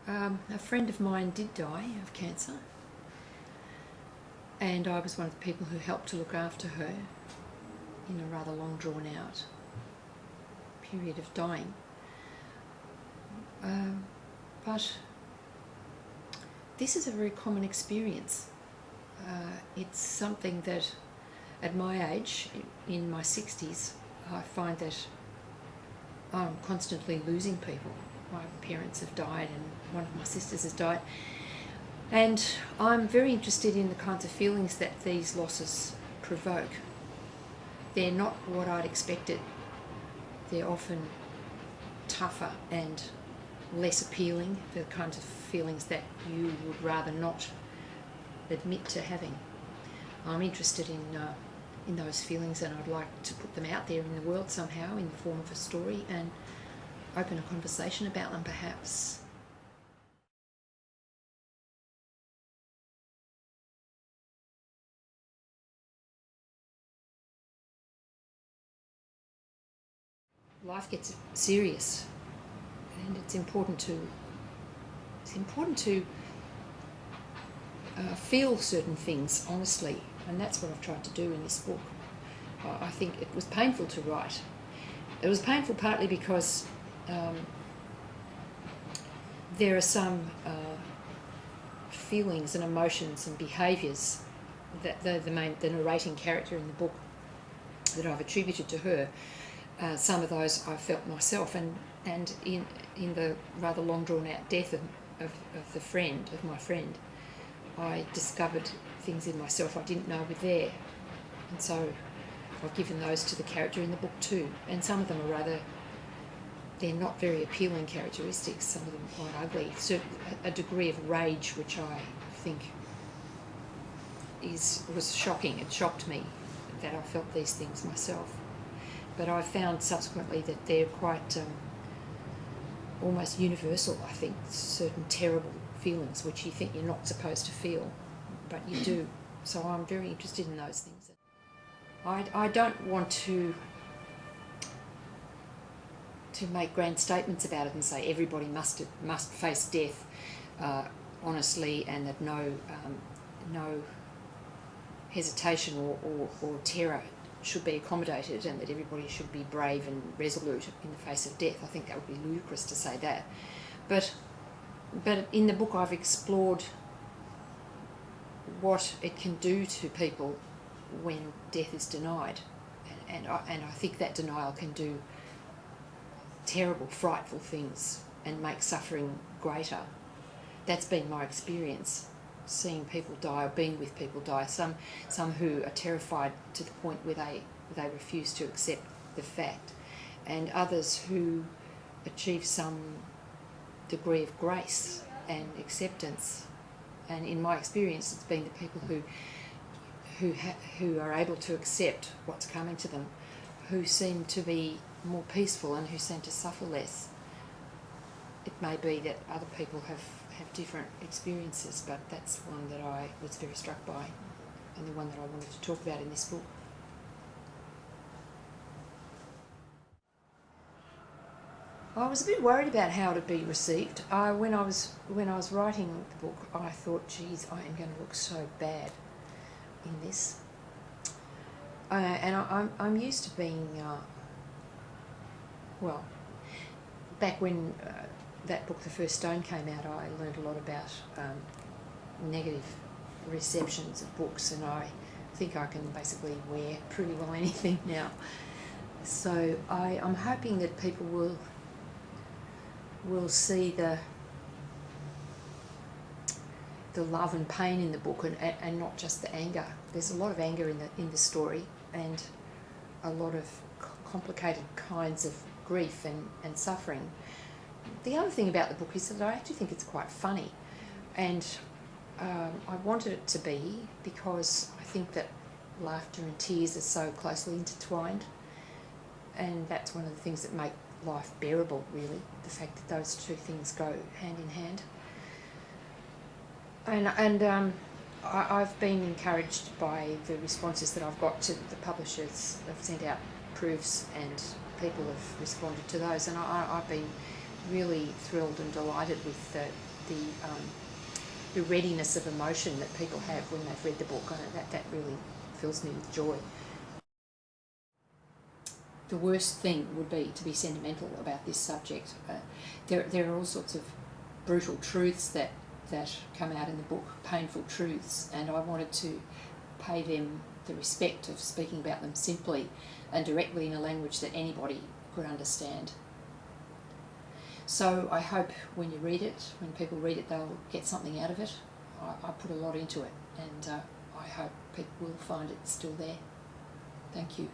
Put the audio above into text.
A friend of mine did die of cancer, and I was one of the people who helped to look after her in a rather long drawn out period of dying. But this is a very common experience. It's something that at my age, in my 60s, I find that I'm constantly losing people. My parents have died and one of my sisters has died. And I'm very interested in the kinds of feelings that these losses provoke. They're not what I'd expected. They're often tougher and less appealing, the kinds of feelings that you would rather not admit to having. I'm interested in those feelings, and I'd like to put them out there in the world somehow in the form of a story and open a conversation about them, perhaps. Life gets serious, and it's important to feel certain things honestly, and that's what I've tried to do in this book. I think it was painful to write. It was painful partly because there are some feelings and emotions and behaviours that the narrating character in the book that I've attributed to her. Some of those I felt myself, and in the rather long drawn out death of my friend, I discovered things in myself I didn't know were there, and so I've given those to the character in the book too. And some of them are they're not very appealing characteristics, some of them are quite ugly. So a degree of rage which I think was shocking. It shocked me that I felt these things myself. But I found subsequently that they're quite almost universal, I think, certain terrible feelings which you think you're not supposed to feel, but you do. So I'm very interested in those things. I don't want to make grand statements about it and say everybody must face death honestly, and that no hesitation or terror should be accommodated, and that everybody should be brave and resolute in the face of death. I think that would be ludicrous to say that. But in the book I've explored what it can do to people when death is denied, and I think that denial can do terrible, frightful things and make suffering greater. That's been my experience, seeing people die or being with people die. Some who are terrified to the point where they refuse to accept the fact, and others who achieve some degree of grace and acceptance. And in my experience, it's been the people who are able to accept what's coming to them, who seem to be more peaceful and who seem to suffer less. It may be that other people have different experiences, but that's one that I was very struck by, and the one that I wanted to talk about in this book. I was a bit worried about how to be received. When I was writing the book, I thought, geez, I am going to look so bad in this. And I'm used to being, well, back when that book, The First Stone, came out, I learned a lot about negative receptions of books, and I think I can basically wear pretty well anything now. So I'm hoping that people will see the love and pain in the book, and not just the anger. There's a lot of anger in the story, and a lot of complicated kinds of grief and suffering. The other thing about the book is that I actually think it's quite funny, and I wanted it to be, because I think that laughter and tears are so closely intertwined, and that's one of the things that make life bearable, really, the fact that those two things go hand in hand. And I've been encouraged by the responses that I've got to the publishers. They've sent out proofs and people have responded to those, and I've been really thrilled and delighted with the readiness of emotion that people have when they've read the book. That really fills me with joy. The worst thing would be to be sentimental about this subject. There are all sorts of brutal truths that come out in the book, painful truths, and I wanted to pay them the respect of speaking about them simply and directly in a language that anybody could understand. So I hope when you read it, when people read it, they'll get something out of it. I put a lot into it, and I hope people will find it still there. Thank you.